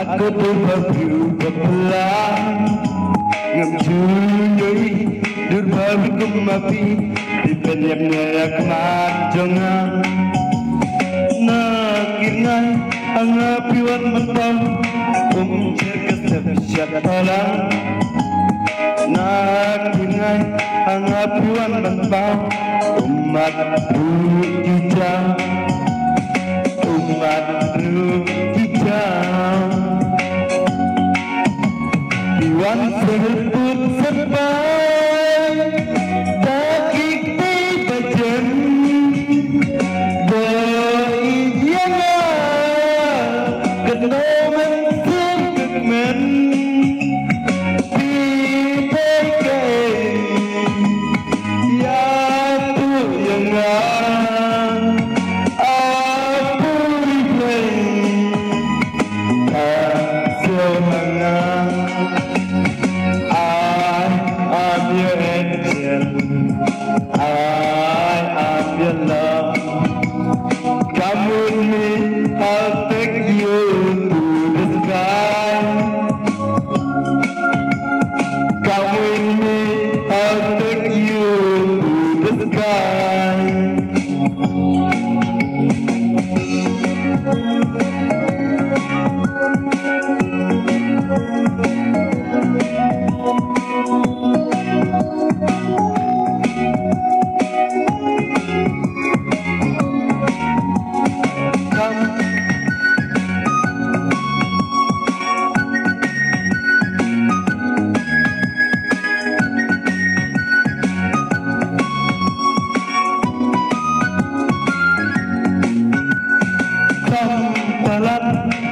Aku berbaju berpelang ngemcuyui durbabi kumapi di penyapnya yak majongan nakinai angapiwan mentang cerkesep syatalang nakinai angapiwan mentang umat bujijang umat bujijang Iwan serput serpai takik di bajan Boiyana kenomen serkekmen Pipekai ya tu yang aku replay semangat I am your love. Come with me, I'll take you to the sky. Come with me, I'll take you to the sky.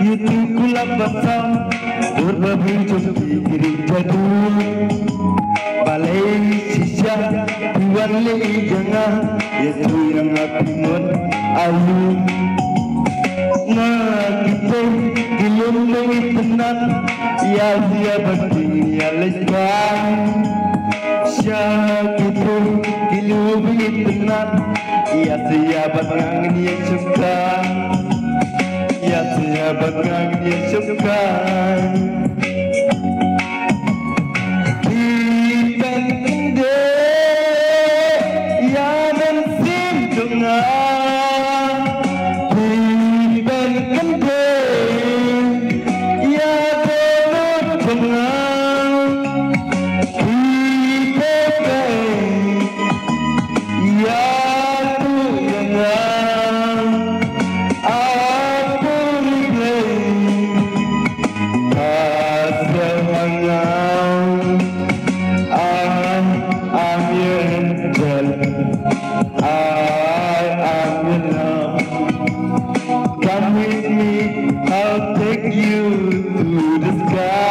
Itu kulap basah berbaju kiri jadul balai sisa diwali jangan itu yang apimun ayu nah kita belum mengenal ya dia berdunia lesban syakitu belum mengenal ya siapa yang dia suka ya siapa yang dia suka kita inde ya mensim tengah kita inde ya tengah tengah kita ya tu yang Come with me, I'll take you to the sky.